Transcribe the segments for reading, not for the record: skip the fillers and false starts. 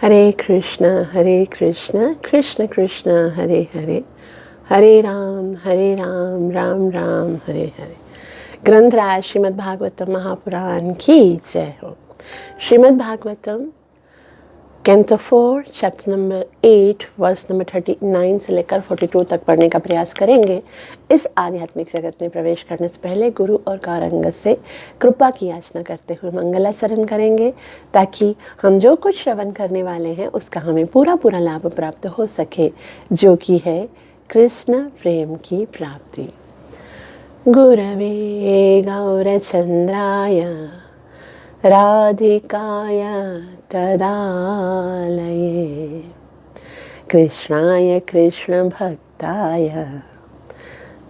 हरे कृष्ण कृष्ण कृष्ण हरे हरे, हरे राम राम राम हरे हरे। ग्रंथराज श्रीमद् भागवतम महापुराण की जय हो। Shrimad Bhagavatam canto 4 chapter number 8 verse number 39 से लेकर 42 तक पढ़ने का प्रयास करेंगे। इस आध्यात्मिक जगत में प्रवेश करने से पहले गुरु और गौरांग से कृपा की याचना करते हुए मंगलाचरण करेंगे, ताकि हम जो कुछ श्रवण करने वाले हैं उसका हमें पूरा लाभ प्राप्त हो सके, जो कि है कृष्ण प्रेम की प्राप्ति। गुरवे गौरचंद्राय राधिकाय तदालये कृष्णाय कृष्ण भक्ताय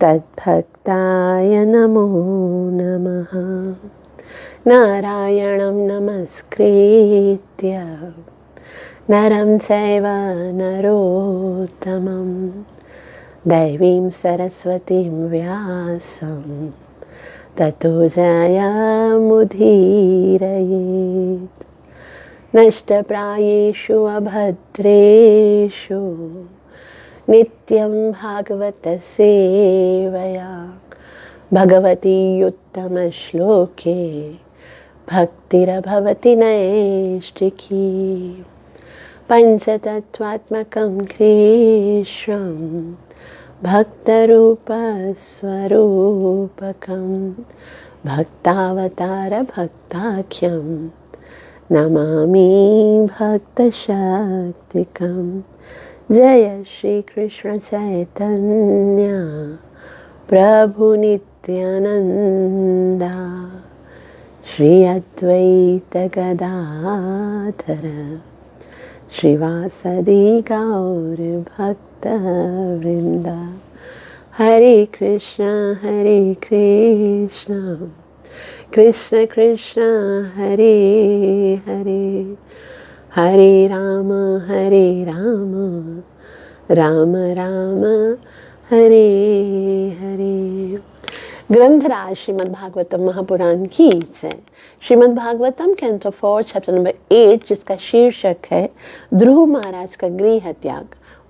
तद्भक्ताय नमो नमः। नारायणं नमस्कृत्य नरं चैव नरोत्तमं दैवीं सरस्वतीं व्यासं ततो जयमुदीरयेत्। नष्टप्रायेषु अभद्रेषु नित्यं भागवतसेवया भगवती उत्तमश्लोके भक्तिरभवति नैष्टिकी। पञ्चतत्त्वात्मकं कृष्णं भक्तरूपस्वरूपकं भक्तावतारभक्ताख्यं नमामि भक्तशक्तिकं। जय श्री कृष्ण चैतन्य प्रभु नित्यानंदा श्री अद्वैत गदाधर श्रीवासदि गौर भक्तवृंदा। हरे कृष्ण कृष्ण कृष्ण हरे हरे, हरे राम राम राम हरे हरे। ग्रंथराज श्रीमद् भागवतम महापुराण की जय। Shrimad Bhagavatam canto 4 chapter number 8, जिसका शीर्षक है ध्रुव महाराज का गृह त्याग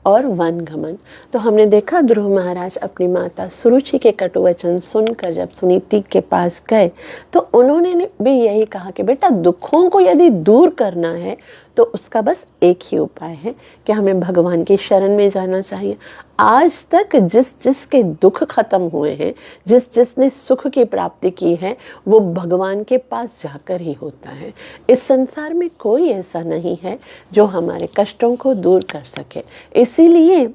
और वन गमन। तो हमने देखा ध्रुव महाराज अपनी माता सुरुचि के कटु वचन सुनकर जब सुनीति के पास गए तो उन्होंने भी यही कहा कि बेटा, दुखों को यदि दूर करना है तो उसका बस एक ही उपाय है कि हमें भगवान की शरण में जाना चाहिए। आज तक जिसके दुख खत्म हुए हैं, जिसने सुख की प्राप्ति की है, वो भगवान के पास जाकर ही होता है। इस संसार में कोई ऐसा नहीं है जो हमारे कष्टों को दूर कर सके। इसीलिए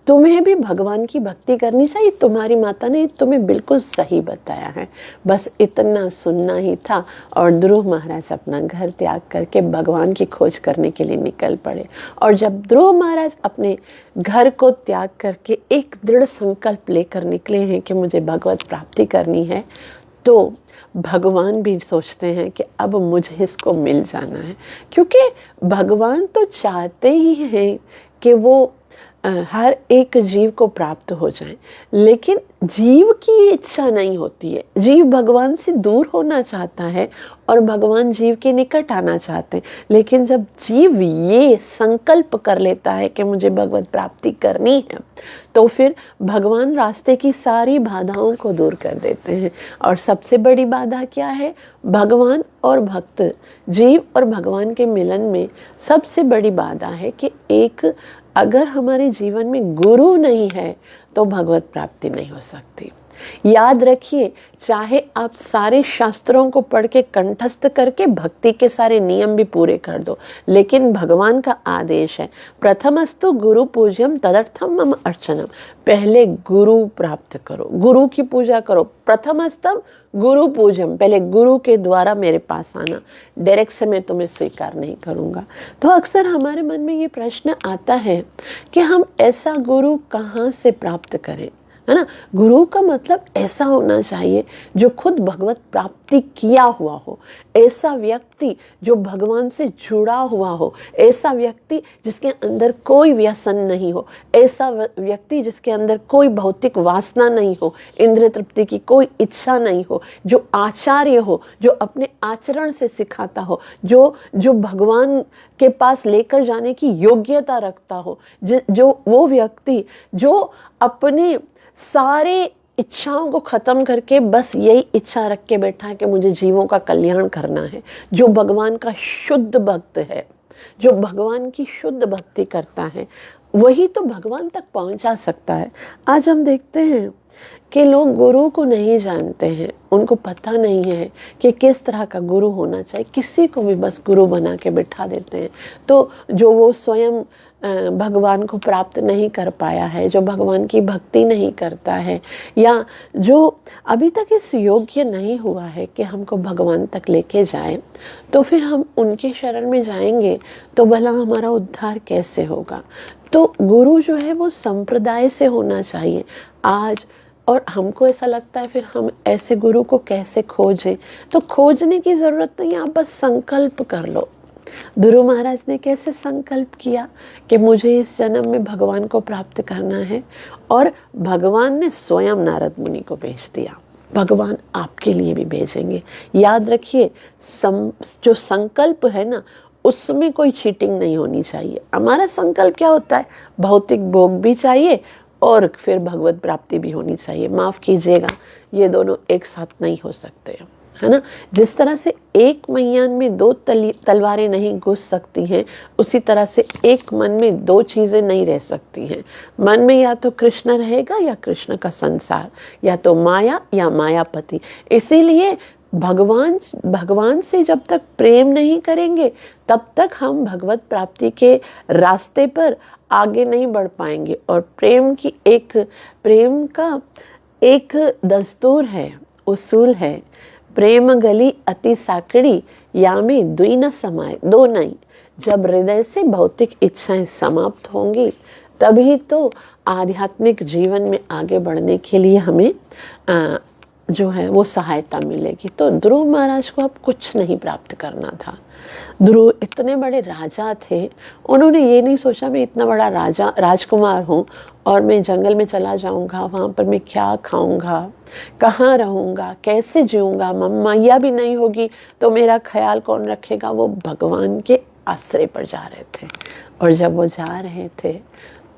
तुम्हें भी भगवान की भक्ति करनी चाहिए। तुम्हारी माता ने तुम्हें बिल्कुल सही बताया है, बस इतना सुनना ही था। और ध्रुव महाराज अपना घर त्याग करके भगवान की खोज करने के लिए निकल पड़े। और जब ध्रुव महाराज अपने घर को त्याग करके एक दृढ़ संकल्प लेकर निकले हैं कि मुझे भगवत प्राप्ति करनी है, तो भगवान भी सोचते हैं कि अब मुझे इसको मिल जाना है, क्योंकि भगवान तो चाहते ही हैं कि वो हर एक जीव को प्राप्त हो जाए, लेकिन जीव की इच्छा नहीं होती है। जीव भगवान से दूर होना चाहता है और भगवान जीव के निकट आना चाहते हैं। लेकिन जब जीव ये संकल्प कर लेता है कि मुझे भगवत प्राप्ति करनी है, तो फिर भगवान रास्ते की सारी बाधाओं को दूर कर देते हैं। और सबसे बड़ी बाधा क्या है? भगवान और भक्त, जीव और भगवान के मिलन में सबसे बड़ी बाधा है कि एक अगर हमारे जीवन में गुरु नहीं है तो भगवत प्राप्ति नहीं हो सकती। याद रखिए, चाहे आप सारे शास्त्रों को पढ़ के कंठस्थ करके भक्ति के सारे नियम भी पूरे कर दो, लेकिन भगवान का आदेश है प्रथमस्तु गुरु पूज्यम तदर्थम मम अर्चनम। पहले गुरु प्राप्त करो, गुरु की पूजा करो। प्रथमस्तम गुरु पूजम, पहले गुरु के द्वारा मेरे पास आना, डायरेक्ट से मैं तुम्हें स्वीकार नहीं करूँगा। तो अक्सर हमारे मन में ये प्रश्न आता है कि हम ऐसा गुरु कहाँ से प्राप्त करें, है ना। गुरु का मतलब ऐसा होना चाहिए जो खुद भगवत प्राप्ति किया हुआ हो, ऐसा व्यक्ति जो भगवान से जुड़ा हुआ हो, ऐसा व्यक्ति जिसके अंदर कोई व्यसन नहीं हो, ऐसा व्यक्ति जिसके अंदर कोई भौतिक वासना नहीं हो, इंद्रिय तृप्ति की कोई इच्छा नहीं हो, जो आचार्य हो, जो अपने आचरण से सिखाता हो, जो भगवान के पास लेकर जाने की योग्यता रखता हो, जो वो व्यक्ति जो अपने सारे इच्छाओं को खत्म करके बस यही इच्छा रख के बैठा है कि मुझे जीवों का कल्याण करना है, जो भगवान का शुद्ध भक्त है, जो भगवान की शुद्ध भक्ति करता है, वही तो भगवान तक पहुंचा सकता है। आज हम देखते हैं कि लोग गुरु को नहीं जानते हैं, उनको पता नहीं है कि किस तरह का गुरु होना चाहिए, किसी को भी बस गुरु बना के बिठा देते हैं। तो जो वो स्वयं भगवान को प्राप्त नहीं कर पाया है, जो भगवान की भक्ति नहीं करता है, या जो अभी तक इस योग्य नहीं हुआ है कि हमको भगवान तक लेके जाए, तो फिर हम उनके शरण में जाएंगे तो भला हमारा उद्धार कैसे होगा। तो गुरु जो है वो संप्रदाय से होना चाहिए आज। और हमको ऐसा लगता है फिर हम ऐसे गुरु को कैसे खोजें, तो खोजने की ज़रूरत नहीं है, आप बस संकल्प कर लो। ध्रुव महाराज ने कैसे संकल्प किया कि मुझे इस जन्म में भगवान को प्राप्त करना है, और भगवान ने स्वयं नारद मुनि को भेज दिया। भगवान आपके लिए भी भेजेंगे। याद रखिए, जो संकल्प है ना, उसमें कोई चीटिंग नहीं होनी चाहिए। हमारा संकल्प क्या होता है, भौतिक भोग भी चाहिए और फिर भगवत प्राप्ति भी होनी चाहिए। माफ़ कीजिएगा, ये दोनों एक साथ नहीं हो सकते, है ना। जिस तरह से एक मैयान में दो तलवारें नहीं घुस सकती हैं, उसी तरह से एक मन में दो चीज़ें नहीं रह सकती हैं। मन में या तो कृष्ण रहेगा या कृष्ण का संसार, या तो माया या मायापति। इसीलिए भगवान से जब तक प्रेम नहीं करेंगे तब तक हम भगवत प्राप्ति के रास्ते पर आगे नहीं बढ़ पाएंगे। और प्रेम का एक दस्तूर है, उसूल है, प्रेम गली अति साकड़ी यामी दुई न समाए, दो नहीं। जब हृदय से भौतिक इच्छाएं समाप्त होंगी तभी तो आध्यात्मिक जीवन में आगे बढ़ने के लिए हमें जो है वो सहायता मिलेगी। तो ध्रुव महाराज को अब कुछ नहीं प्राप्त करना था। ध्रुव इतने बड़े राजा थे, उन्होंने ये नहीं सोचा मैं इतना बड़ा राजकुमार हूँ और मैं जंगल में चला जाऊँगा, वहाँ पर मैं क्या खाऊँगा, कहाँ रहूँगा, कैसे जीऊँगा, मैया भी नहीं होगी तो मेरा ख्याल कौन रखेगा। वो भगवान के आश्रय पर जा रहे थे, और जब वो जा रहे थे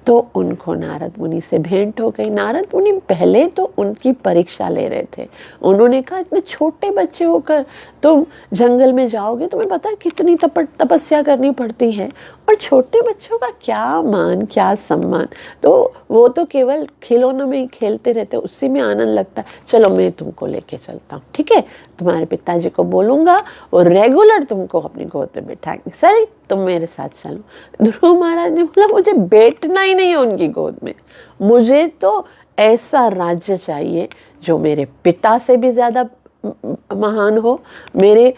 तो उनको नारद मुनि से भेंट हो गई। नारद मुनि पहले तो उनकी परीक्षा ले रहे थे। उन्होंने कहा इतने छोटे बच्चे होकर तुम जंगल में जाओगे, तुम्हें पता है कितनी तपस्या करनी पड़ती है, और छोटे बच्चों का क्या मान क्या सम्मान। तो वो तो केवल खिलौनों में ही खेलते रहते, उसी में आनंद लगता है। चलो मैं तुमको लेके चलता हूँ, ठीक है, तुम्हारे पिताजी को बोलूँगा और रेगुलर तुमको अपनी गोद में बिठाएंगे, सही तुम मेरे साथ चलो। ध्रुव महाराज ने बोला मुझे बैठना ही नहीं है उनकी गोद में, मुझे तो ऐसा राज्य चाहिए जो मेरे पिता से भी ज़्यादा महान हो, मेरे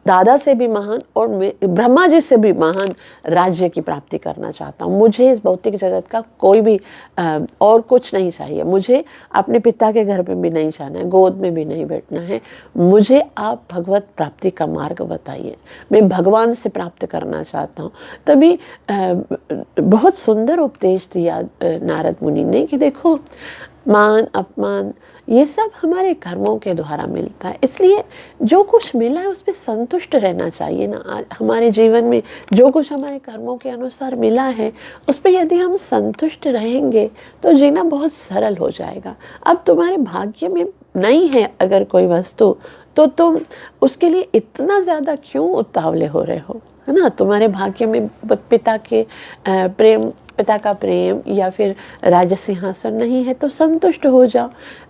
दादा से भी महान, और ब्रह्मा जी से भी महान राज्य की प्राप्ति करना चाहता हूँ। मुझे इस भौतिक जगत का कोई भी और कुछ नहीं चाहिए। मुझे अपने पिता के घर में भी नहीं जाना है, गोद में भी नहीं बैठना है। मुझे आप भगवत प्राप्ति का मार्ग बताइए, मैं भगवान से प्राप्त करना चाहता हूँ। तभी बहुत सुंदर उपदेश दिया नारद मुनि ने कि देखो, मान अपमान ये सब हमारे कर्मों के द्वारा मिलता है, इसलिए जो कुछ मिला है उस पर संतुष्ट रहना चाहिए ना। आज हमारे जीवन में जो कुछ हमारे कर्मों के अनुसार मिला है उस पर यदि हम संतुष्ट रहेंगे तो जीना बहुत सरल हो जाएगा। अब तुम्हारे भाग्य में नहीं है अगर कोई वस्तु, तो तुम उसके लिए इतना ज़्यादा क्यों उतावले हो रहे हो, है ना। तुम्हारे भाग्य में पिता का प्रेम या फिर राज सिंहासन नहीं है तो संतुष्ट हो जाओ।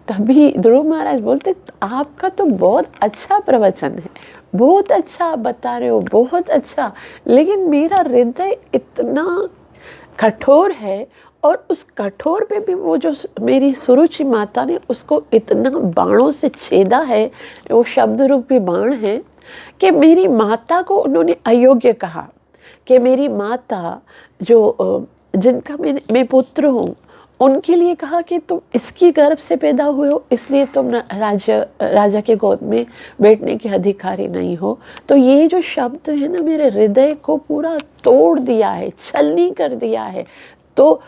तभी ध्रुव महाराज बोलते आपका तो बहुत अच्छा प्रवचन है, बहुत अच्छा आप बता रहे हो, बहुत अच्छा, लेकिन मेरा हृदय इतना कठोर है, और उस कठोर पे भी वो जो मेरी सुरुचि माता ने उसको इतना बाणों से छेदा है, वो शब्द रूपी बाण है, कि मेरी माता को उन्होंने अयोग्य कहा, कि मेरी माता जो जिनका मैं पुत्र हूँ, उनके लिए कहा कि तुम इसकी गर्भ से पैदा हुए हो, इसलिए तुम राजा के गोद में बैठने के अधिकारी नहीं हो। तो ये जो शब्द है ना, मेरे हृदय को पूरा तोड़ दिया है, छलनी कर दिया है। तो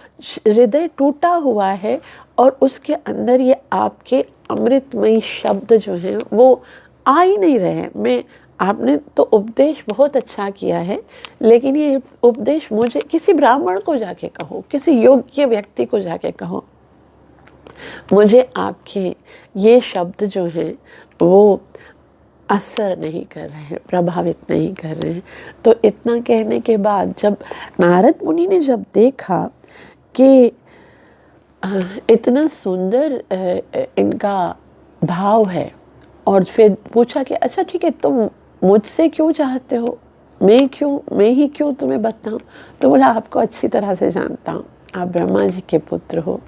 हृदय टूटा हुआ है और उसके अंदर ये आपके अमृतमयी शब्द जो हैं वो आ ही नहीं रहे हैं। मैं आपने तो उपदेश बहुत अच्छा किया है, लेकिन ये उपदेश मुझे किसी ब्राह्मण को जाके कहो, किसी योग्य व्यक्ति को जाके कहो, मुझे आपके ये शब्द जो हैं वो असर नहीं कर रहे हैं, प्रभावित नहीं कर रहे हैं। तो इतना कहने के बाद जब नारद मुनि ने जब देखा कि इतना सुंदर इनका भाव है, और फिर पूछा कि अच्छा ठीक है, तुम मुझसे क्यों चाहते हो, मैं ही क्यों तुम्हें बताऊं? तो बोला, आपको अच्छी तरह से जानता हूँ, आप ब्रह्मा जी के पुत्र हो,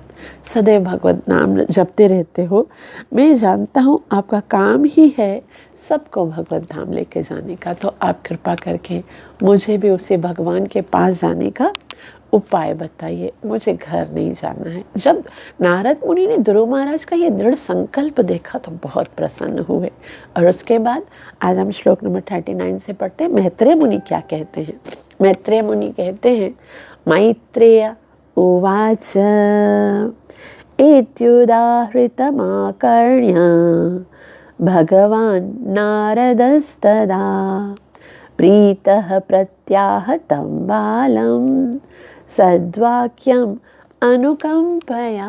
सदैव भगवत नाम जपते रहते हो। मैं जानता हूँ आपका काम ही है सबको भगवत धाम लेके जाने का, तो आप कृपा करके मुझे भी उसे भगवान के पास जाने का उपाय बताइए, मुझे घर नहीं जाना है। जब नारद मुनि ने ध्रुव महाराज का ये दृढ़ संकल्प देखा तो बहुत प्रसन्न हुए। और उसके बाद आज हम श्लोक नंबर 39 से पढ़ते हैं। मैत्रेय मुनि क्या कहते हैं? मैत्रेय मुनि कहते हैं, मैत्रेय उवाच इत्युदाहृतमाकर्ण्य भगवान् नारदस्तदा प्रीतः प्रत्याहतं बालं सद्वाक्यम अनुकंपया।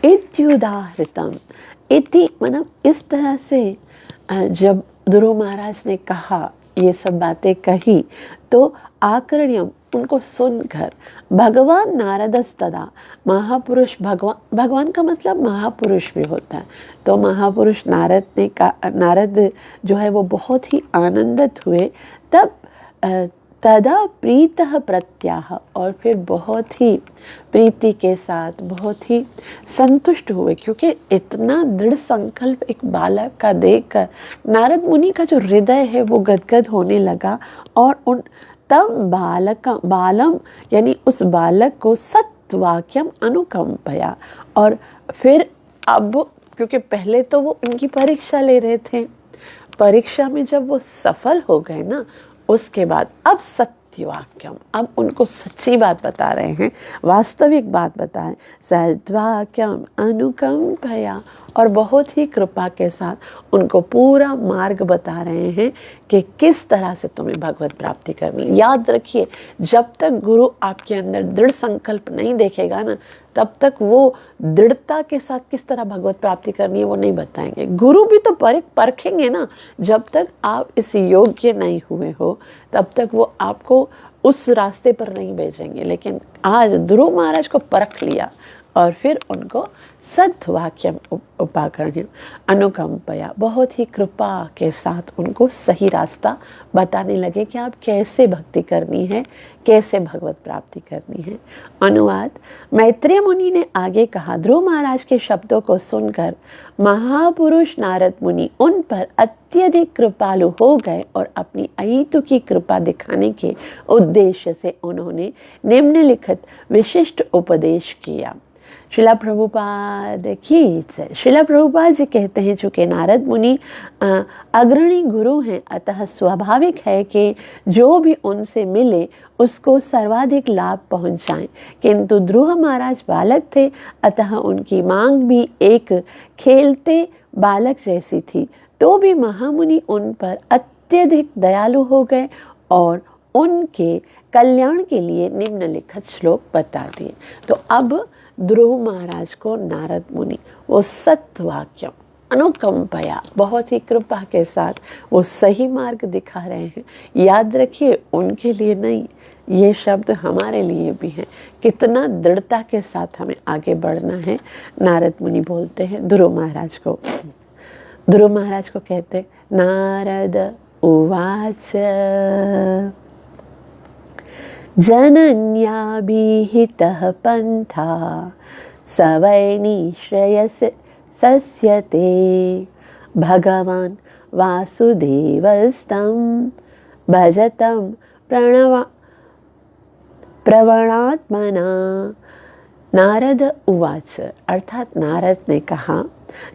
इत्युदाहृतम, इति मतलब इस तरह से जब ध्रुव महाराज ने कहा, ये सब बातें कही, तो आकर्ण्यम उनको सुनकर भगवान नारदस्तदा, महापुरुष, भगवान का मतलब महापुरुष भी होता है, तो महापुरुष नारद जो है वो बहुत ही आनंदित हुए। तब तदा प्रीतः प्रत्याह, और फिर बहुत ही प्रीति के साथ बहुत ही संतुष्ट हुए, क्योंकि इतना दृढ़ संकल्प एक बालक का देखकर नारद मुनि का जो हृदय है वो गदगद होने लगा। और तब बालम यानी उस बालक को सत्वाक्यम अनुकंपया, और फिर अब क्योंकि पहले तो वो उनकी परीक्षा ले रहे थे, परीक्षा में जब वो सफल हो गए ना, उसके बाद अब सत्यवाक्यम, अब उनको सच्ची बात बता रहे हैं, वास्तविक बात बताएं। सद्वाक्यम अनुकंपया, और बहुत ही कृपा के साथ उनको पूरा मार्ग बता रहे हैं कि किस तरह से तुम्हें भगवत प्राप्ति करनी। याद रखिए, जब तक गुरु आपके अंदर दृढ़ संकल्प नहीं देखेगा ना, तब तक वो दृढ़ता के साथ किस तरह भगवत प्राप्ति करनी है वो नहीं बताएंगे। गुरु भी तो परखेंगे ना। जब तक आप इस योग्य नहीं हुए हो तब तक वो आपको उस रास्ते पर नहीं भेजेंगे। लेकिन आज ध्रुव महाराज को परख लिया और फिर उनको सद्वाक्यम उपाकर्ण्यम अनुकंपया, बहुत ही कृपा के साथ उनको सही रास्ता बताने लगे कि आप कैसे भक्ति करनी है, कैसे भगवत प्राप्ति करनी है। अनुवाद, मैत्रेय मुनि ने आगे कहा, ध्रुव महाराज के शब्दों को सुनकर महापुरुष नारद मुनि उन पर अत्यधिक कृपालु हो गए और अपनी अहेतु की कृपा दिखाने के उद्देश्य से उन्होंने निम्नलिखित विशिष्ट उपदेश किया। शिला प्रभुपाद की जय। शिला प्रभुपाद जी कहते हैं, चूँकि नारद मुनि अग्रणी गुरु हैं, अतः स्वाभाविक है कि जो भी उनसे मिले उसको सर्वाधिक लाभ पहुंचाएं। किंतु ध्रुव महाराज बालक थे, अतः उनकी मांग भी एक खेलते बालक जैसी थी। तो भी महामुनि उन पर अत्यधिक दयालु हो गए और उनके कल्याण के लिए निम्नलिखित श्लोक बता दिए। तो अब ध्रुव महाराज को नारद मुनि वो सत्वाक्यम अनुकंपया, बहुत ही कृपा के साथ वो सही मार्ग दिखा रहे हैं। याद रखिए, उनके लिए नहीं, ये शब्द हमारे लिए भी हैं। कितना दृढ़ता के साथ हमें आगे बढ़ना है। नारद मुनि बोलते हैं ध्रुव महाराज को, ध्रुव महाराज को कहते हैं, नारद उवाच जनन्याभिहितः पंथा सवै सस्यते भगवान् वासुदेवस्तं भजतं प्रवणात्मना नारद उवाच, अर्थात नारद ने कहा,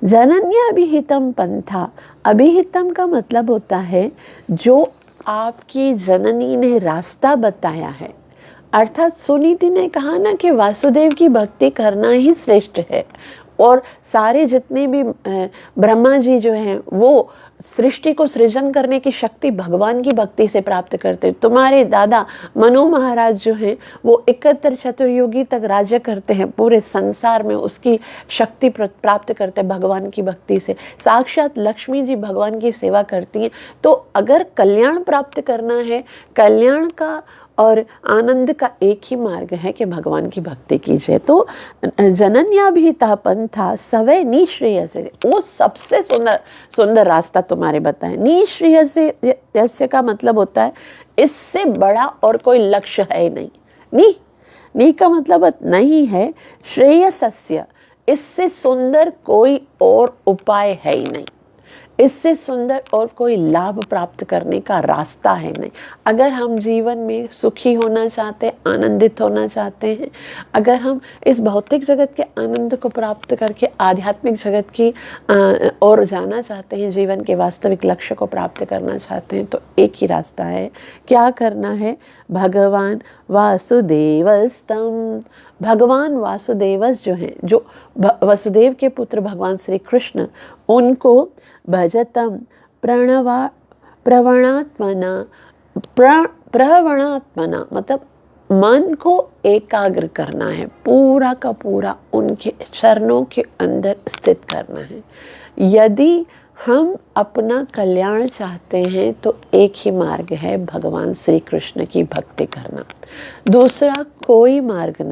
जनन्याभिहितम पंथा। अभिहितम का मतलब होता है जो आपकी जननी ने रास्ता बताया है। अर्थात सुनीति ने कहा ना कि वासुदेव की भक्ति करना ही श्रेष्ठ है, और सारे जितने भी ब्रह्मा जी जो हैं वो सृष्टि को सृजन करने की शक्ति भगवान की भक्ति से प्राप्त करते हैं। तुम्हारे दादा मनु महाराज जो हैं वो 71 चतुर्युगी तक राज्य करते हैं पूरे संसार में, उसकी शक्ति प्राप्त करते हैं भगवान की भक्ति से। साक्षात लक्ष्मी जी भगवान की सेवा करती हैं। तो अगर कल्याण प्राप्त करना है, कल्याण का और आनंद का एक ही मार्ग है कि भगवान की भक्ति कीजिए। तो जनन्याभिहिता पंथा सवै निश्रेयसे, वो सबसे सुंदर रास्ता तुम्हारे बताएं। निश्रेयसे का मतलब होता है इससे बड़ा और कोई लक्ष्य है नहीं। नी का मतलब नहीं है, श्रेयसस्य, इससे सुंदर कोई और उपाय है ही नहीं, इससे सुंदर और कोई लाभ प्राप्त करने का रास्ता है नहीं। अगर हम जीवन में सुखी होना चाहते हैं, आनंदित होना चाहते हैं, अगर हम इस भौतिक जगत के आनंद को प्राप्त करके आध्यात्मिक जगत की ओर जाना चाहते हैं, जीवन के वास्तविक लक्ष्य को प्राप्त करना चाहते हैं, तो एक ही रास्ता है। क्या करना है? भगवान वासुदेवस्तम, भगवान वासुदेवस जो हैं, जो वसुदेव के पुत्र भगवान श्री कृष्ण, उनको भजतम प्रवणात्मना मतलब मन को एकाग्र करना है, पूरा का पूरा उनके चरणों के अंदर स्थित करना है। यदि हम अपना कल्याण चाहते हैं तो एक ही मार्ग है, भगवान श्री कृष्ण की भक्ति करना। दूसरा कोई मार्ग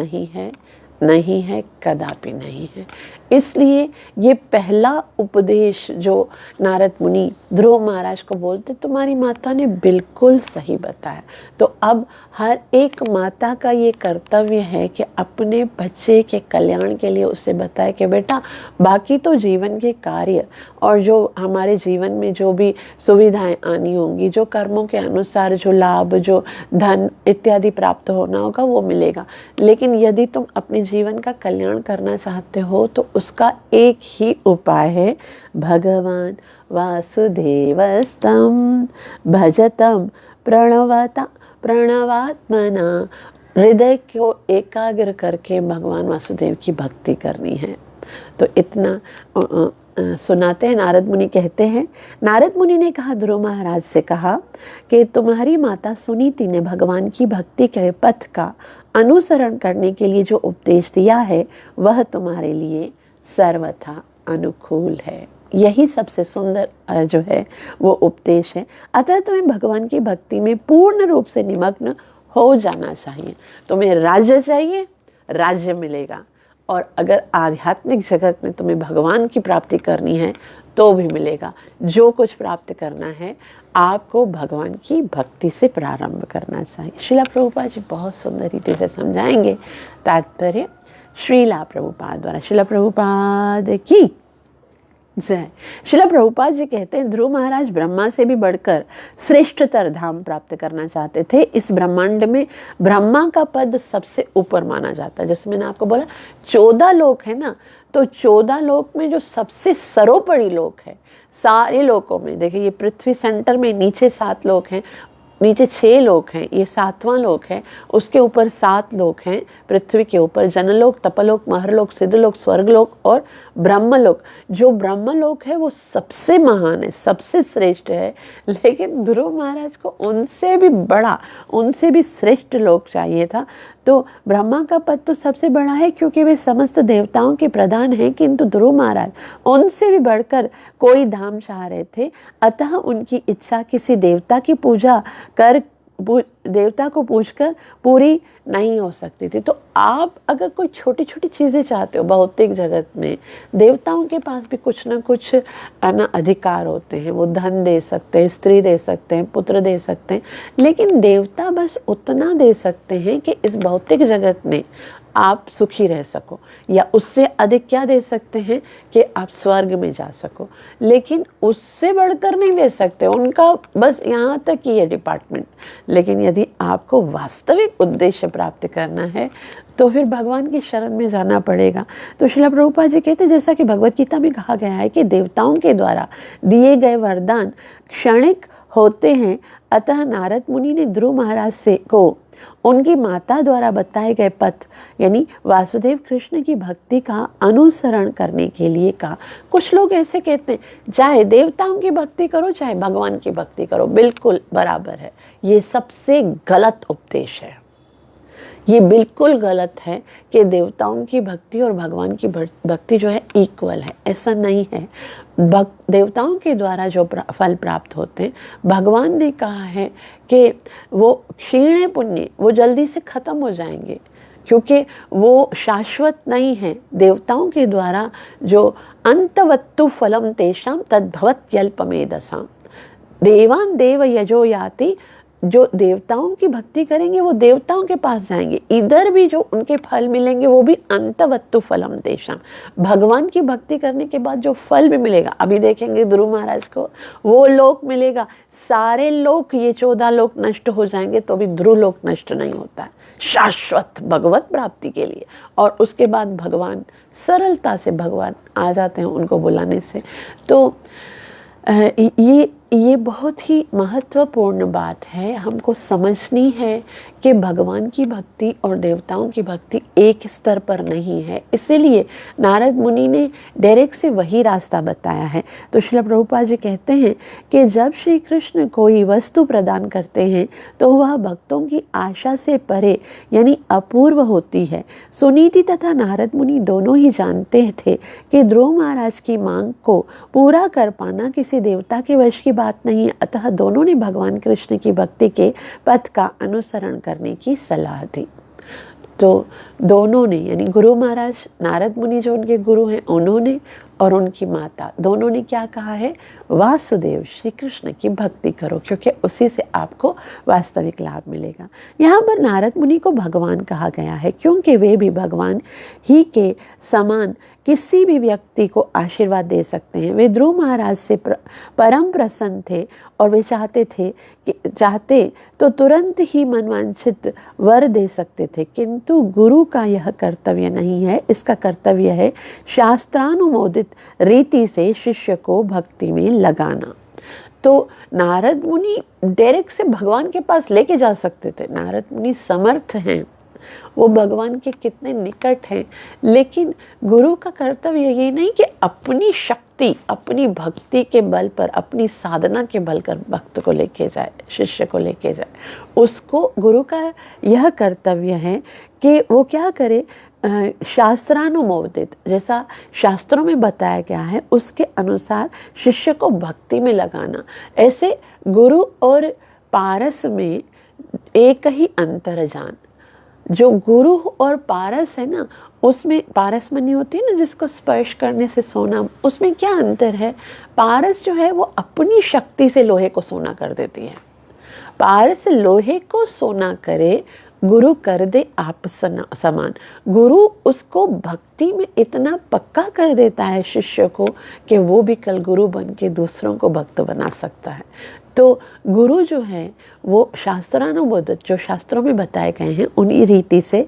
नहीं है, कदापि नहीं है। इसलिए ये पहला उपदेश जो नारद मुनि ध्रुव महाराज को बोलते, तुम्हारी माता ने बिल्कुल सही बताया। तो अब हर एक माता का ये कर्तव्य है कि अपने बच्चे के कल्याण के लिए उसे बताए कि बेटा बाकी तो जीवन के कार्य और जो हमारे जीवन में जो भी सुविधाएं आनी होंगी, जो कर्मों के अनुसार जो लाभ, जो धन इत्यादि प्राप्त होना होगा वो मिलेगा, लेकिन यदि तुम अपने जीवन का कल्याण करना चाहते हो तो उसका एक ही उपाय है, भगवान वासुदेवस्तम भजतम प्रणवात्मना, हृदय को एकाग्र करके भगवान वासुदेव की भक्ति करनी है। तो इतना सुनाते हैं। नारद मुनि कहते हैं, नारद मुनि ने कहा, ध्रुव महाराज से कहा कि तुम्हारी माता सुनीति ने भगवान की भक्ति के पथ का अनुसरण करने के लिए जो उपदेश दिया है वह तुम्हारे लिए सर्वथा अनुकूल है। यही सबसे सुंदर जो है वो उपदेश है। अतः तुम्हें भगवान की भक्ति में पूर्ण रूप से निमग्न हो जाना चाहिए। तुम्हें राज्य चाहिए, राज्य मिलेगा, और अगर आध्यात्मिक जगत में तुम्हें भगवान की प्राप्ति करनी है तो भी मिलेगा। जो कुछ प्राप्त करना है आपको भगवान की भक्ति से प्रारंभ करना चाहिए। श्रीला प्रभुपाद जी बहुत सुंदर रीति से समझाएंगे। तात्पर्य श्रीला प्रभुपाद द्वारा। श्रीला प्रभुपाद की जय। श्रीला प्रभुपाद जी कहते हैं, ध्रुव महाराज ब्रह्मा से भी बढ़कर श्रेष्ठतर धाम प्राप्त करना चाहते थे। इस ब्रह्मांड में ब्रह्मा का पद सबसे ऊपर माना जाता है। जैसे मैंने आपको बोला 14 लोक है ना, तो 14 लोक में जो सबसे सर्वोपरि लोक है सारे लोकों में, देखिए ये पृथ्वी सेंटर में नीचे 7 लोक हैं, नीचे 6 लोक हैं, ये 7वां लोक है, उसके ऊपर 7 लोक हैं पृथ्वी के ऊपर, जनलोक, तपलोक, महरलोक, सिद्धलोक, स्वर्गलोक और ब्रह्मलोक। जो ब्रह्मलोक है वो सबसे महान है, सबसे श्रेष्ठ है, लेकिन ध्रुव महाराज को उनसे भी बड़ा, उनसे भी श्रेष्ठ लोक चाहिए था। तो ब्रह्मा का पद तो सबसे बड़ा है क्योंकि वे समस्त देवताओं के प्रधान हैं, किंतु ध्रुव महाराज उनसे भी बढ़कर कोई धाम चाह रहे थे। अतः उनकी इच्छा किसी देवता की पूजा कर, देवता को पूछकर पूरी नहीं हो सकती थी। तो आप अगर कोई छोटी छोटी चीज़ें चाहते हो भौतिक जगत में, देवताओं के पास भी कुछ ना कुछ ना अधिकार होते हैं। वो धन दे सकते हैं, स्त्री दे सकते हैं, पुत्र दे सकते हैं, लेकिन देवता बस उतना दे सकते हैं कि इस भौतिक जगत में आप सुखी रह सको, या उससे अधिक क्या दे सकते हैं कि आप स्वर्ग में जा सको, लेकिन उससे बढ़कर नहीं दे सकते। उनका बस यहाँ तक ही है डिपार्टमेंट। लेकिन यदि आपको वास्तविक उद्देश्य प्राप्त करना है तो फिर भगवान की शरण में जाना पड़ेगा। तो श्रील प्रभुपाद जी कहते हैं, जैसा कि भगवत गीता में कहा गया है कि देवताओं के द्वारा दिए गए वरदान क्षणिक होते हैं, अतः नारद मुनि ने ध्रुव महाराज से को उनकी माता द्वारा बताए गए पथ यानी वासुदेव कृष्ण की भक्ति का अनुसरण करने के लिए कहा। कुछ लोग ऐसे कहते हैं चाहे देवताओं की भक्ति करो चाहे भगवान की भक्ति करो, बिल्कुल बराबर है। ये सबसे गलत उपदेश है। ये बिल्कुल गलत है कि देवताओं की भक्ति और भगवान की भक्ति जो है इक्वल है, ऐसा नहीं है। देवताओं के द्वारा जो फल प्राप्त होते हैं, भगवान ने कहा है कि वो क्षीण पुण्य, वो जल्दी से खत्म हो जाएंगे क्योंकि वो शाश्वत नहीं है। देवताओं के द्वारा जो अंतवत्तु फलम तेषाम तद्भवत्यल्पमेधसाम, देवान देव यजो याति, जो देवताओं की भक्ति करेंगे वो देवताओं के पास जाएंगे। इधर भी जो उनके फल मिलेंगे वो भी अंतवत्तु फलम तेषाम, भगवान की भक्ति करने के बाद जो फल भी मिलेगा, अभी देखेंगे ध्रुव महाराज को वो लोक मिलेगा। सारे लोक, ये 14 लोक नष्ट हो जाएंगे तो भी ध्रुव लोक नष्ट नहीं होता है, शाश्वत भगवत प्राप्ति के लिए। और उसके बाद भगवान सरलता से भगवान आ जाते हैं उनको बुलाने से। तो ये बहुत ही महत्वपूर्ण बात है, हमको समझनी है कि भगवान की भक्ति और देवताओं की भक्ति एक स्तर पर नहीं है। इसीलिए नारद मुनि ने डायरेक्ट से वही रास्ता बताया है। तो श्रील प्रभुपाद जी कहते हैं कि जब श्री कृष्ण कोई वस्तु प्रदान करते हैं तो वह भक्तों की आशा से परे यानी अपूर्व होती है। सुनीति तथा नारद मुनि दोनों ही जानते थे कि ध्रुव महाराज की मांग को पूरा कर पाना किसी देवता के वश की बात नहीं है, अतः दोनों ने भगवान कृष्ण की भक्ति के पथ का अनुसरण करने की सलाह दी। तो दोनों ने यानी गुरु महाराज, नारद मुनि जो उनके गुरु हैं, उन्होंने और उनकी माता दोनों ने क्या कहा है, वासुदेव श्री कृष्ण की भक्ति करो क्योंकि उसी से आपको वास्तविक लाभ मिलेगा। यहाँ पर नारद मुनि को भगवान कहा गया है क्योंकि वे भी भगवान ही के समान किसी भी व्यक्ति को आशीर्वाद दे सकते हैं। वे ध्रुव महाराज से परम प्रसन्न थे और वे चाहते तो तुरंत ही मनवांछित वर दे सकते थे, किंतु गुरु का यह कर्तव्य नहीं है। इसका कर्तव्य है शास्त्रानुमोदित रीति से शिष्य को भक्ति में लगाना। तो नारद मुनि डायरेक्ट से भगवान के पास लेके जा सकते थे, नारद मुनि समर्थ हैं, वो भगवान के कितने निकट हैं। लेकिन गुरु का कर्तव्य ये नहीं कि अपनी शक्ति, अपनी भक्ति के बल पर, अपनी साधना के बल कर भक्त को लेके जाए, शिष्य को लेके जाए। उसको गुरु का यह कर्तव्य है कि वो क्या करे, शास्त्रानुमोदित, जैसा शास्त्रों में बताया गया है उसके अनुसार शिष्य को भक्ति में लगाना। ऐसे गुरु और पारस में एक ही अंतर जान। जो गुरु और पारस है ना, उसमें पारस मनी होती है ना जिसको स्पर्श करने से सोना, उसमें क्या अंतर है। पारस जो है वो अपनी शक्ति से लोहे को सोना कर देती है, पारस लोहे को सोना करे, गुरु कर दे आप समान। गुरु उसको भक्ति में इतना पक्का कर देता है शिष्य को कि वो भी कल गुरु बन के दूसरों को भक्त बना सकता है। तो गुरु जो है वो शास्त्रानुबोधित, जो शास्त्रों में बताए गए हैं उन्हीं रीति से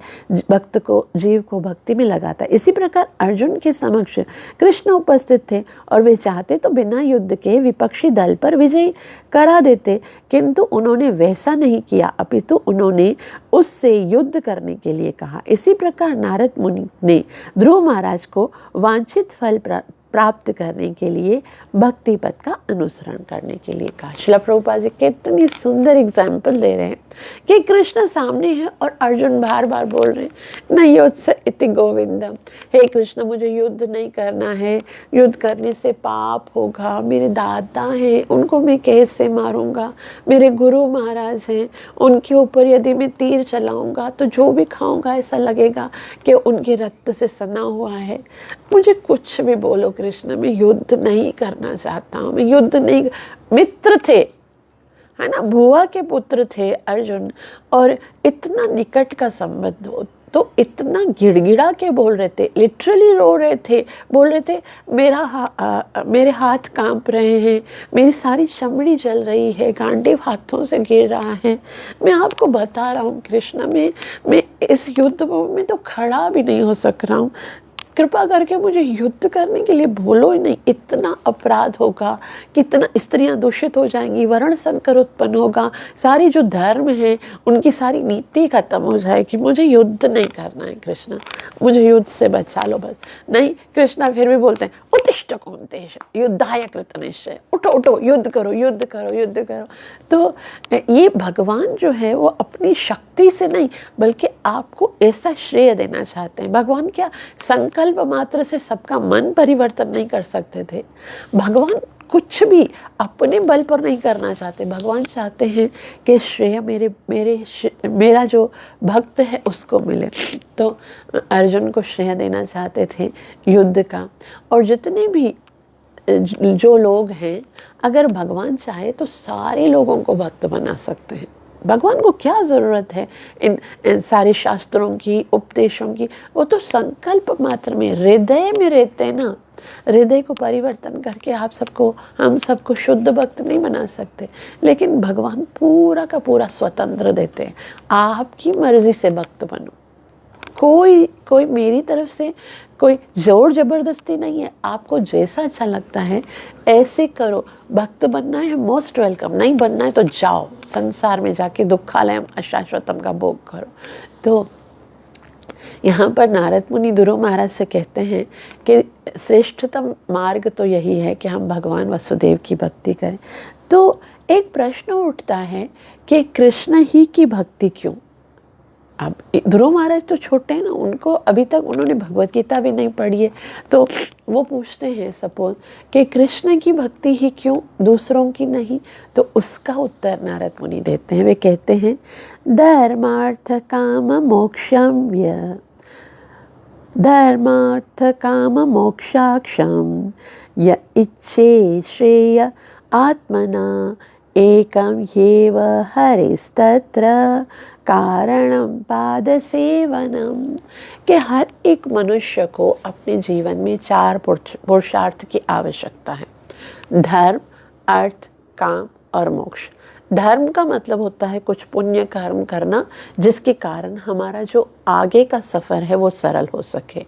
भक्त को, जीव को भक्ति में लगाता है। इसी प्रकार अर्जुन के समक्ष कृष्ण उपस्थित थे और वे चाहते तो बिना युद्ध के विपक्षी दल पर विजय करा देते, किंतु उन्होंने वैसा नहीं किया, अपितु उन्होंने उससे युद्ध करने के लिए कहा। इसी प्रकार नारद मुनि ने ध्रुव महाराज को वांछित फल प्राप्त करने के लिए भक्ति पथ का अनुसरण करने के लिए कहा। श्रील प्रभुपाद जी कितनी सुंदर एग्जाम्पल दे रहे हैं कि कृष्ण सामने है और अर्जुन बार बार बोल रहे हैं न युद्ध इति गोविंदम, हे कृष्ण मुझे युद्ध नहीं करना है, युद्ध करने से पाप होगा, मेरे दादा हैं उनको मैं कैसे मारूंगा, मेरे गुरु महाराज हैं उनके ऊपर यदि मैं तीर चलाऊंगा तो जो भी खाऊंगा ऐसा लगेगा कि उनके रक्त से सना हुआ है। मुझे कुछ भी बोलो कृष्ण, मैं युद्ध नहीं करना चाहता हूँ, मैं युद्ध नहीं। मित्र थे, है ना, बुआ के पुत्र थे अर्जुन और इतना निकट का संबंध हो तो इतना गिड़गिड़ा के बोल रहे थे, लिटरली रो रहे थे, बोल रहे थे मेरे हाथ कांप रहे हैं, मेरी सारी चमड़ी जल रही है, गांडीव हाथों से गिर रहा है, मैं आपको बता रहा हूँ कृष्णा, मैं इस युद्ध में तो खड़ा भी नहीं हो सक रहा हूँ, कृपा करके मुझे युद्ध करने के लिए बोलो ही नहीं, इतना अपराध होगा, कितना स्त्रियां दूषित हो जाएंगी, वर्ण संकर उत्पन्न होगा, सारी जो धर्म है उनकी सारी नीति खत्म हो जाएगी, मुझे युद्ध नहीं करना है कृष्णा, मुझे युद्ध से बचा लो बस। नहीं, कृष्णा फिर भी बोलते हैं उत्तिष्ठ कौन्तेय युद्धाय कृतनिश्चय, उठो उठो, युद्ध करो युद्ध करो युद्ध करो। तो ये भगवान जो है वो अपनी शक्ति से नहीं बल्कि आपको ऐसा श्रेय देना चाहते हैं। भगवान क्या संकल्प मात्र से सबका मन परिवर्तन नहीं कर सकते थे, भगवान कुछ भी अपने बल पर नहीं करना चाहते, भगवान चाहते हैं कि श्रेय मेरा जो भक्त है उसको मिले। तो अर्जुन को श्रेय देना चाहते थे युद्ध का। और जितने भी जो लोग हैं, अगर भगवान चाहे तो सारे लोगों को भक्त बना सकते हैं। भगवान को क्या ज़रूरत है इन सारे शास्त्रों की, उपदेशों की, वो तो संकल्प मात्र में हृदय में रहते हैं ना। हृदय को परिवर्तन करके हम सबको शुद्ध भक्त नहीं बना सकते, लेकिन भगवान पूरा का पूरा स्वतंत्र देते हैं, आपकी मर्जी से भक्त बनो। कोई मेरी तरफ से कोई जोर जबरदस्ती नहीं है, आपको जैसा अच्छा लगता है ऐसे करो। भक्त बनना है मोस्ट वेलकम, नहीं बनना है तो जाओ संसार में जाके दुखालयम अशाश्वतम का भोग करो। तो यहाँ पर नारद मुनि ध्रुव महाराज से कहते हैं कि श्रेष्ठतम मार्ग तो यही है कि हम भगवान वसुदेव की भक्ति करें। तो एक प्रश्न उठता है कि कृष्ण ही की भक्ति क्यों? अब ध्रुव महाराज तो छोटे हैं ना, उनको अभी तक उन्होंने भगवत गीता भी नहीं पढ़ी है, तो वो पूछते हैं सपोज कि कृष्ण की भक्ति ही क्यों, दूसरों की नहीं? तो उसका उत्तर नारद मुनि देते हैं। वे कहते हैं धर्मार्थ काम मोक्षम धर्मार्थ काम मोक्षाक्षम य इच्छे श्रेय आत्मना एकम ह्येव हरिस्तत्र कारणम पाद सेवनम। कि हर एक मनुष्य को अपने जीवन में 4 पुरुषार्थ की आवश्यकता है, धर्म, अर्थ, काम और मोक्ष। धर्म का मतलब होता है कुछ पुण्य कर्म करना जिसके कारण हमारा जो आगे का सफ़र है वो सरल हो सके।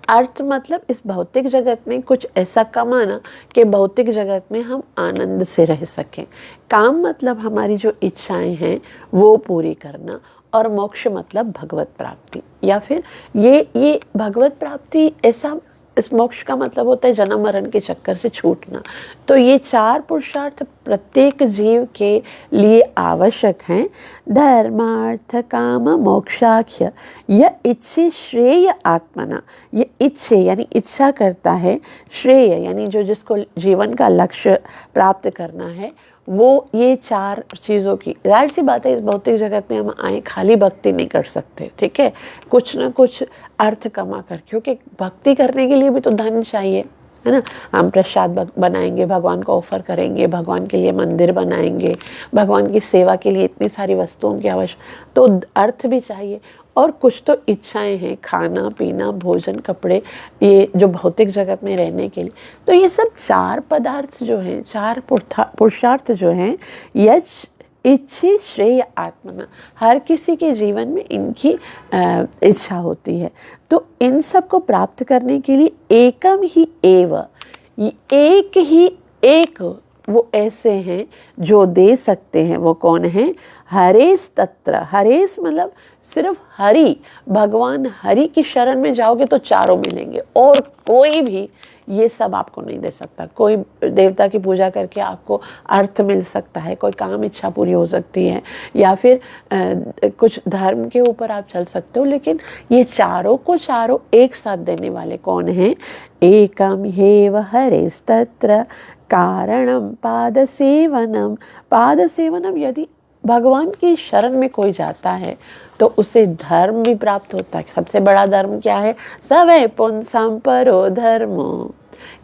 अर्थ मतलब इस भौतिक जगत में कुछ ऐसा कमाना कि भौतिक जगत में हम आनंद से रह सकें। काम मतलब हमारी जो इच्छाएं हैं वो पूरी करना। और मोक्ष मतलब भगवत प्राप्ति, या फिर ये भगवत प्राप्ति ऐसा, इस मोक्ष का मतलब होता है जन्म मरण के चक्कर से छूटना। तो ये 4 पुरुषार्थ प्रत्येक जीव के लिए आवश्यक हैं। धर्मार्थ काम मोक्षाख्य यह इच्छे श्रेय आत्मना, ये इच्छे यानी इच्छा करता है, श्रेय यानी जो जिसको जीवन का लक्ष्य प्राप्त करना है, वो ये 4 चीज़ों की, जाहिर सी बात है इस भौतिक जगत में हम आए खाली भक्ति नहीं कर सकते, ठीक है, कुछ ना कुछ अर्थ कमा कर, क्योंकि भक्ति करने के लिए भी तो धन चाहिए, है ना। हम प्रसाद बनाएंगे, भगवान को ऑफर करेंगे, भगवान के लिए मंदिर बनाएंगे, भगवान की सेवा के लिए इतनी सारी वस्तुओं की आवश्यक, तो अर्थ भी चाहिए। और कुछ तो इच्छाएं हैं, खाना पीना, भोजन, कपड़े, ये जो भौतिक जगत में रहने के लिए। तो ये सब 4 पदार्थ जो हैं, 4 पुरुषार्थ जो हैं, यश इच्छे श्रेय आत्मना, हर किसी के जीवन में इनकी इच्छा होती है। तो इन सब को प्राप्त करने के लिए एकम ही एव, एक ही एक वो ऐसे हैं जो दे सकते हैं। वो कौन है? हरेश तत्र, हरेश मतलब सिर्फ हरि, भगवान हरि की शरण में जाओगे तो 4 मिलेंगे, और कोई भी ये सब आपको नहीं दे सकता। कोई देवता की पूजा करके आपको अर्थ मिल सकता है, कोई काम इच्छा पूरी हो सकती है, या फिर कुछ धर्म के ऊपर आप चल सकते हो, लेकिन ये चारों को चारों एक साथ देने वाले कौन हैं? एकम हेव हरेस्तत्र कारणम पाद सेवनम। पाद सेवनम, यदि भगवान की शरण में कोई जाता है तो उसे धर्म भी प्राप्त होता है। सबसे बड़ा धर्म क्या है? सवै पुंसां परो धर्मो,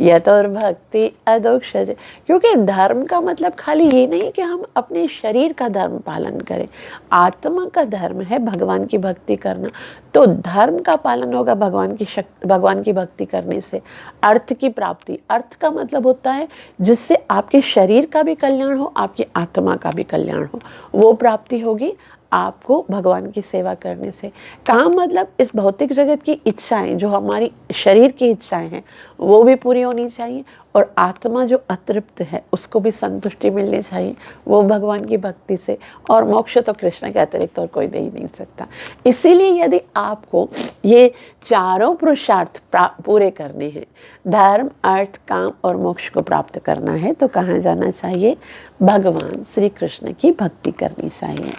यतोर्भक्ति अदोक्षज। क्योंकि धर्म का मतलब खाली ये नहीं कि हम अपने शरीर का धर्म पालन करें, आत्मा का धर्म है भगवान की भक्ति करना। तो धर्म का पालन होगा भगवान की भक्ति करने से। अर्थ की प्राप्ति, अर्थ का मतलब होता है जिससे आपके शरीर का भी कल्याण हो, आपकी आत्मा का भी कल्याण हो, वो प्राप्ति होगी आपको भगवान की सेवा करने से। काम मतलब इस भौतिक जगत की इच्छाएं, जो हमारी शरीर की इच्छाएं हैं, वो भी पूरी होनी चाहिए, और आत्मा जो अतृप्त है उसको भी संतुष्टि मिलनी चाहिए, वो भगवान की भक्ति से। और मोक्ष तो कृष्ण के अतिरिक्त और कोई दे ही नहीं सकता। इसीलिए यदि आपको ये चारों पुरुषार्थ पूरे करने हैं, धर्म, अर्थ, काम और मोक्ष को प्राप्त करना है, तो कहाँ जाना चाहिए? भगवान श्री कृष्ण की भक्ति करनी चाहिए।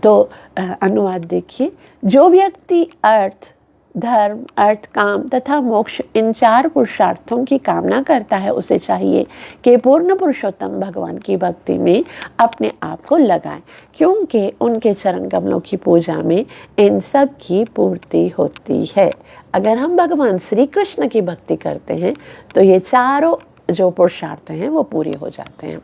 तो अनुवाद देखिए, जो व्यक्ति अर्थ, धर्म, अर्थ, काम तथा मोक्ष, इन चार पुरुषार्थों की कामना करता है, उसे चाहिए कि पूर्ण पुरुषोत्तम भगवान की भक्ति में अपने आप को लगाए, क्योंकि उनके चरण कमलों की पूजा में इन सब की पूर्ति होती है। अगर हम भगवान श्री कृष्ण की भक्ति करते हैं तो ये चारों जो पुरुषार्थ हैं वो पूरे हो जाते हैं।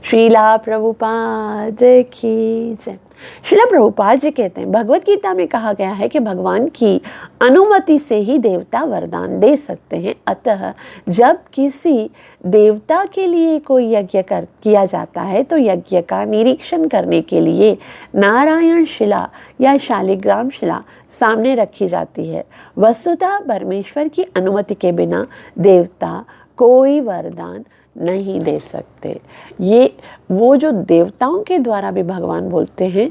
श्रीला प्रभुपाद की जय। श्रीला प्रभुपाद जी कहते हैं, भगवत गीता में कहा गया है कि भगवान की अनुमति से ही देवता वरदान दे सकते हैं। अतः जब किसी देवता के लिए कोई यज्ञ किया जाता है तो यज्ञ का निरीक्षण करने के लिए नारायण शिला या शालिग्राम शिला सामने रखी जाती है। वस्तुतः परमेश्वर की अनुमति के बिना देवता कोई वरदान नहीं दे सकते। ये वो जो देवताओं के द्वारा भी भगवान बोलते हैं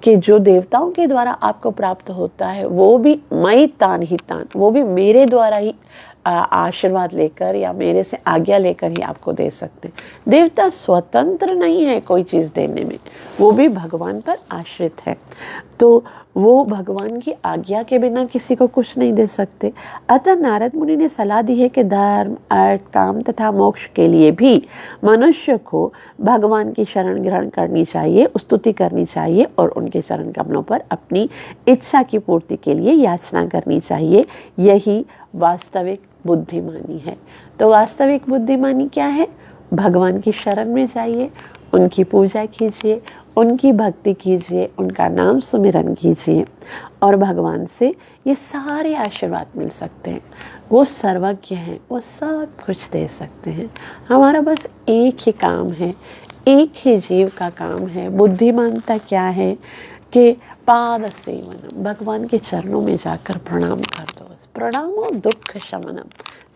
कि जो देवताओं के द्वारा आपको प्राप्त होता है वो भी मई तान ही तान, वो भी मेरे द्वारा ही आशीर्वाद लेकर या मेरे से आज्ञा लेकर ही आपको दे सकते हैं। देवता स्वतंत्र नहीं है कोई चीज़ देने में, वो भी भगवान पर आश्रित है, तो वो भगवान की आज्ञा के बिना किसी को कुछ नहीं दे सकते। अतः नारद मुनि ने सलाह दी है कि धर्म, अर्थ, काम तथा मोक्ष के लिए भी मनुष्य को भगवान की शरण ग्रहण करनी चाहिए, स्तुति करनी चाहिए और उनके चरण कमलों पर अपनी इच्छा की पूर्ति के लिए याचना करनी चाहिए। यही वास्तविक बुद्धिमानी है। तो वास्तविक बुद्धिमानी क्या है? भगवान की शरण में जाइए, उनकी पूजा कीजिए, उनकी भक्ति कीजिए, उनका नाम सुमिरन कीजिए और भगवान से ये सारे आशीर्वाद मिल सकते हैं। वो सर्वज्ञ हैं, वो सब कुछ दे सकते हैं। हमारा बस एक ही काम है, एक ही जीव का काम है। बुद्धिमानता क्या है कि पाद सेवनम, भगवान के चरणों में जाकर प्रणाम कर दो। प्रणामो दुख शमनम,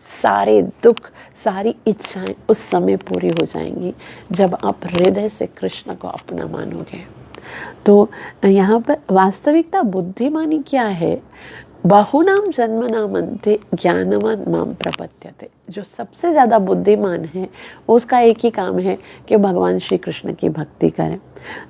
सारे दुख, सारी इच्छाएं उस समय पूरी हो जाएंगी जब आप हृदय से कृष्ण को अपना मानोगे। तो यहाँ पर वास्तविकता बुद्धिमानी क्या है? बहुनाम जन्मनाम अन्ते ज्ञानवान माम प्रपद्यते। जो सबसे ज़्यादा बुद्धिमान है उसका एक ही काम है कि भगवान श्री कृष्ण की भक्ति करें।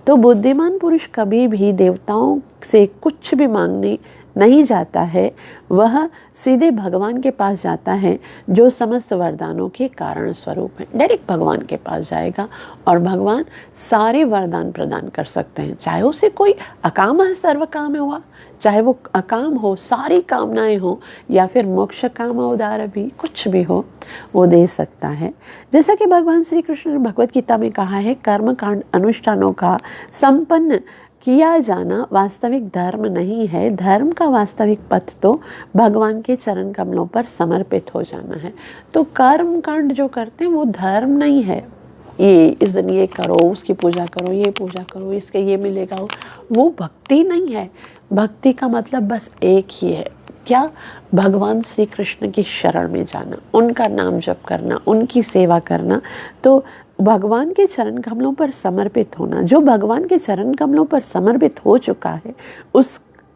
तो बुद्धिमान पुरुष कभी भी देवताओं से कुछ भी मांगने नहीं जाता है, वह सीधे भगवान के पास जाता है जो समस्त वरदानों के कारण स्वरूप है। डायरेक्ट भगवान के पास जाएगा और भगवान सारे वरदान प्रदान कर सकते हैं। चाहे उसे कोई अकाम सर्व काम हुआ, चाहे वो अकाम हो, सारी कामनाएं हो, या फिर मोक्ष काम उदार भी कुछ भी हो, वो दे सकता है। जैसा कि भगवान श्री कृष्ण ने भगवत गीता में कहा है, कर्म कांड अनुष्ठानों का संपन्न किया जाना वास्तविक धर्म नहीं है। धर्म का वास्तविक पथ तो भगवान के चरण कमलों पर समर्पित हो जाना है। तो कर्म कांड जो करते हैं वो धर्म नहीं है। ये इस दिन ये करो, उसकी पूजा करो, ये पूजा करो, इसके ये मिलेगा, वो भक्ति नहीं है। भक्ति का मतलब बस एक ही है, क्या? भगवान श्री कृष्ण की शरण में जाना, उनका नाम जप करना, उनकी सेवा करना। तो भगवान के चरण कमलों पर समर्पित होना। जो भगवान के चरण कमलों पर समर्पित हो चुका है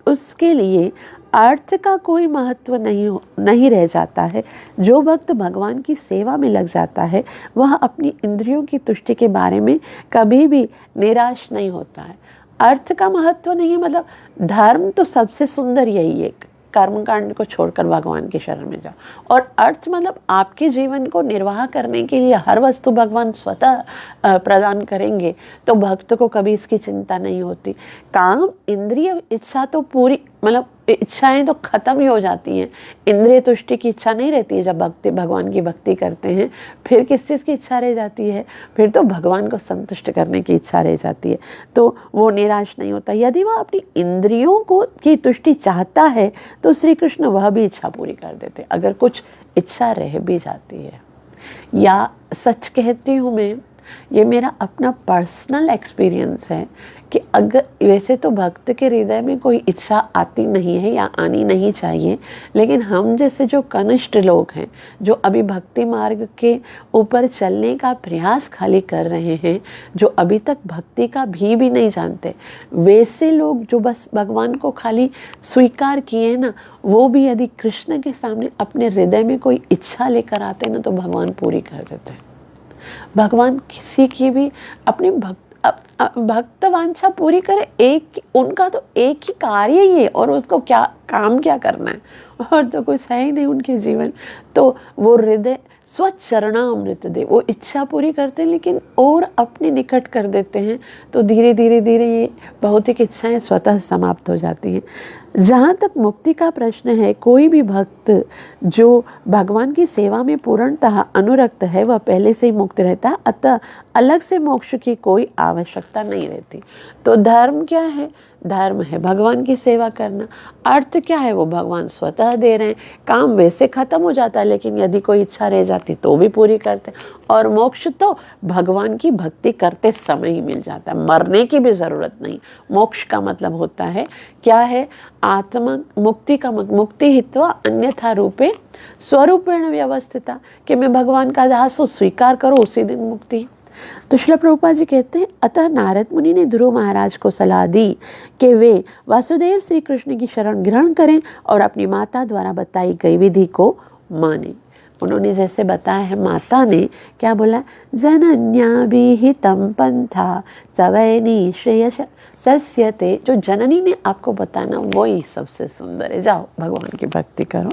उसके लिए अर्थ का कोई महत्व नहीं रह जाता है। जो भक्त भगवान की सेवा में लग जाता है वह अपनी इंद्रियों की तुष्टि के बारे में कभी भी निराश नहीं होता है। अर्थ का महत्व नहीं है, मतलब धर्म तो सबसे सुंदर यही है, कर्मकांड को छोड़कर भगवान की शरण में जाओ। और अर्थ मतलब आपके जीवन को निर्वाह करने के लिए हर वस्तु भगवान स्वतः प्रदान करेंगे, तो भक्त को कभी इसकी चिंता नहीं होती। काम, इंद्रिय इच्छा तो पूरी मतलब इच्छाएं तो खत्म ही हो जाती हैं। इंद्रिय तुष्टि की इच्छा नहीं रहती है जब भगवान की भक्ति करते हैं। फिर किस चीज़ की इच्छा रह जाती है? फिर तो भगवान को संतुष्ट करने की इच्छा रह जाती है। तो वो निराश नहीं होता। यदि वह अपनी इंद्रियों को की तुष्टि चाहता है तो श्री कृष्ण वह भी इच्छा पूरी कर देते, अगर कुछ इच्छा रह भी जाती है। या सच कहती हूँ मैं, ये मेरा अपना पर्सनल एक्सपीरियंस है कि अगर वैसे तो भक्त के हृदय में कोई इच्छा आती नहीं है या आनी नहीं चाहिए, लेकिन हम जैसे जो कनिष्ठ लोग हैं, जो अभी भक्ति मार्ग के ऊपर चलने का प्रयास खाली कर रहे हैं, जो अभी तक भक्ति का भी नहीं जानते, वैसे लोग जो बस भगवान को खाली स्वीकार किए ना, वो भी यदि कृष्ण के सामने अपने हृदय में कोई इच्छा लेकर आते हैं ना, तो भगवान पूरी कर देते हैं। भगवान किसी की भी अपनी भक्त वांछा पूरी करे, एक उनका तो एक ही कार्य ही है, और उसको क्या काम क्या करना है, और तो कुछ है ही नहीं उनके जीवन। तो वो हृदय स्वचरणामृत दे, वो इच्छा पूरी करते हैं लेकिन और अपने निकट कर देते हैं। तो धीरे धीरे धीरे ये भौतिक इच्छाएं स्वतः समाप्त हो जाती हैं। जहाँ तक मुक्ति का प्रश्न है, कोई भी भक्त जो भगवान की सेवा में पूर्णतः अनुरक्त है वह पहले से ही मुक्त रहता है, अतः अलग से मोक्ष की कोई आवश्यकता नहीं रहती। तो धर्म क्या है? धर्म है भगवान की सेवा करना। अर्थ क्या है? वो भगवान स्वतः दे रहे हैं। काम वैसे खत्म हो जाता है, लेकिन यदि कोई इच्छा रह जाती तो भी पूरी करते हैं। और मोक्ष तो भगवान की भक्ति करते समय ही मिल जाता है, मरने की भी ज़रूरत नहीं। मोक्ष का मतलब होता है क्या है? आत्मा मुक्ति का मुक्ति हित्वा अन्यथा रूपे स्वरूपेण व्यवस्थिता, कि मैं भगवान का दास हूँ, स्वीकार करो, उसी दिन मुक्ति। तो श्रील प्रभुपाद जी कहते हैं, अतः नारद मुनि ने ध्रुव महाराज को सलाह दी कि वे वासुदेव श्री कृष्ण की शरण ग्रहण करें और अपनी माता द्वारा बताई गई विधि को माने। उन्होंने जैसे बताया है, माता ने क्या बोला? जनन्या विहितं पंथा सवैनी श्रेयस सस्यते। जो जननी ने आपको बताना वही सबसे सुंदर है। जाओ भगवान की भक्ति करो।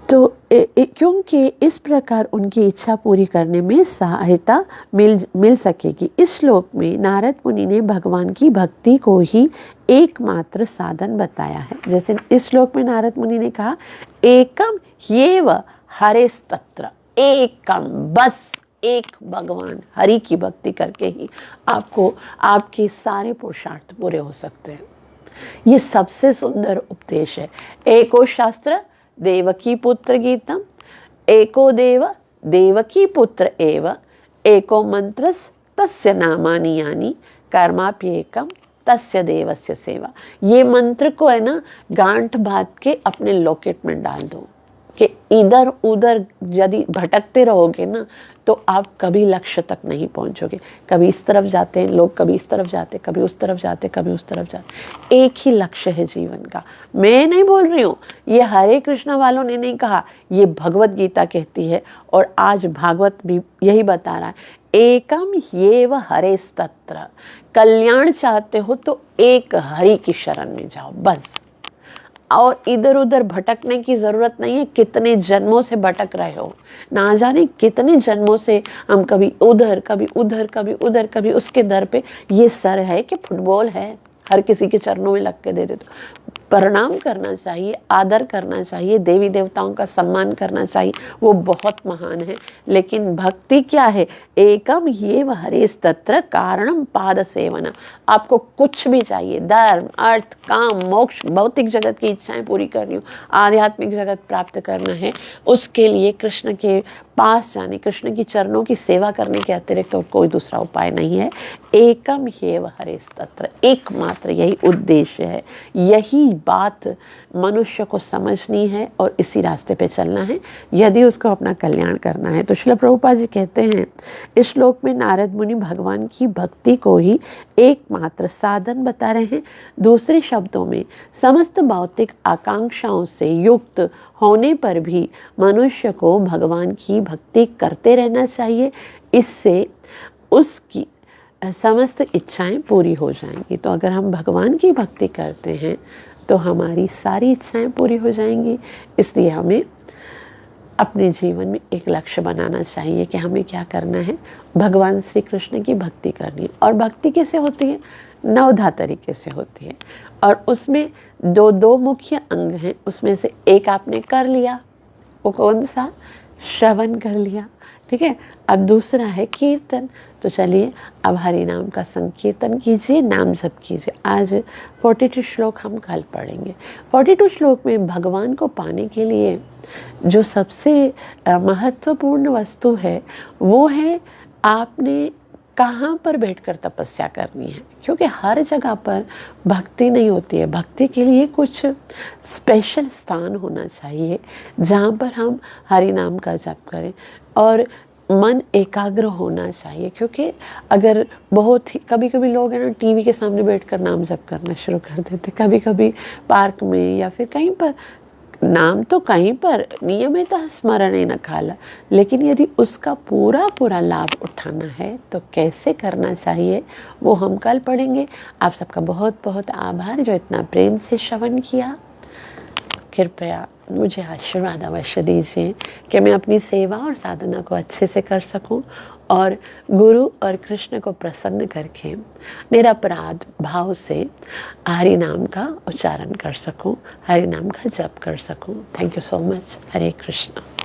तो क्योंकि इस प्रकार उनकी इच्छा पूरी करने में सहायता मिल सकेगी। इस श्लोक में नारद मुनि ने भगवान की भक्ति को ही एकमात्र साधन बताया है। जैसे इस श्लोक में नारद मुनि ने कहा, एकम ह्येव हरेस्तत्र, एकम, बस एक भगवान हरि की भक्ति करके ही आपको आपके सारे पुरुषार्थ पूरे हो सकते हैं। ये सबसे सुंदर उपदेश है। एको शास्त्र देवकी पुत्र गीतम, एको देव देवकी पुत्र एव, एको मंत्रस तस्य नामानि यानि, कर्माप्येकम तस्य देवस्य सेवा। ये मंत्र को है ना गांठ बांध के अपने लॉकेट में डाल दो, कि इधर उधर यदि भटकते रहोगे ना तो आप कभी लक्ष्य तक नहीं पहुंचोगे। कभी इस तरफ जाते हैं लोग, कभी इस तरफ जाते, कभी उस तरफ जाते, कभी उस तरफ जाते। एक ही लक्ष्य है जीवन का। मैं नहीं बोल रही हूँ, ये हरे कृष्णा वालों ने नहीं कहा, ये भगवत गीता कहती है, और आज भागवत भी यही बता रहा है। एकम ह्येव हरेस्तत्र, कल्याण चाहते हो तो एक हरि की शरण में जाओ बस, और इधर उधर भटकने की ज़रूरत नहीं है। कितने जन्मों से भटक रहे हो, ना जाने कितने जन्मों से हम कभी उधर कभी उधर कभी उधर कभी उसके दर पे। ये सर है कि फुटबॉल है, हर किसी के चरणों में लग के दे देते। प्रणाम करना चाहिए, आदर करना चाहिए, देवी देवताओं का सम्मान करना चाहिए, वो बहुत महान है। लेकिन भक्ति क्या है? एकम ह्येव हरेस्तत्र कारणम पाद सेवना। आपको कुछ भी चाहिए, धर्म, अर्थ, काम, मोक्ष, भौतिक जगत की इच्छाएं पूरी करनी हो, आध्यात्मिक जगत प्राप्त करना है, उसके लिए कृष्ण के पास जाने, कृष्ण की चरणों की सेवा करने के अतिरिक्त और कोई दूसरा उपाय नहीं है। एकम ह्येव हरेस्तत्र, एकमात्र यही उद्देश्य है। यही बात मनुष्य को समझनी है और इसी रास्ते पे चलना है यदि उसको अपना कल्याण करना है। तो श्रील प्रभुपाद जी कहते हैं, इस श्लोक में नारद मुनि भगवान की भक्ति को ही एकमात्र साधन बता रहे हैं। दूसरे शब्दों में, समस्त भौतिक आकांक्षाओं से युक्त होने पर भी मनुष्य को भगवान की भक्ति करते रहना चाहिए। इससे उसकी समस्त इच्छाएं पूरी हो जाएंगी। तो अगर हम भगवान की भक्ति करते हैं तो हमारी सारी इच्छाएं पूरी हो जाएंगी। इसलिए हमें अपने जीवन में एक लक्ष्य बनाना चाहिए कि हमें क्या करना है, भगवान श्री कृष्ण की भक्ति करनी है। और भक्ति कैसे होती है? 9 तरीके से होती है, और उसमें दो मुख्य अंग हैं। उसमें से एक आपने कर लिया, वो कौन सा? श्रवण कर लिया, ठीक है। अब दूसरा है कीर्तन। तो चलिए अब हरि नाम का संकीर्तन कीजिए, नाम जप कीजिए। आज 42 श्लोक हम कल पढ़ेंगे। 42 श्लोक में भगवान को पाने के लिए जो सबसे महत्वपूर्ण वस्तु है वो है आपने कहाँ पर बैठकर तपस्या करनी है, क्योंकि हर जगह पर भक्ति नहीं होती है। भक्ति के लिए कुछ स्पेशल स्थान होना चाहिए जहाँ पर हम हरि नाम का जप करें, और मन एकाग्र होना चाहिए। क्योंकि अगर बहुत ही कभी लोग हैं ना टीवी के सामने बैठकर नाम जप करना शुरू कर देते, कभी पार्क में या फिर कहीं पर, नाम तो कहीं पर नियमित स्मरण ही न खाला, लेकिन यदि उसका पूरा लाभ उठाना है तो कैसे करना चाहिए वो हम कल पढ़ेंगे। आप सबका बहुत बहुत आभार जो इतना प्रेम से श्रवण किया। कृपया मुझे आशीर्वाद अवश्य दीजिए कि मैं अपनी सेवा और साधना को अच्छे से कर सकूं और गुरु और कृष्ण को प्रसन्न करके निरपराध भाव से हरि नाम का उच्चारण कर सकूं, हरि नाम का जप कर सकूं। Thank you so much. Hare Krishna.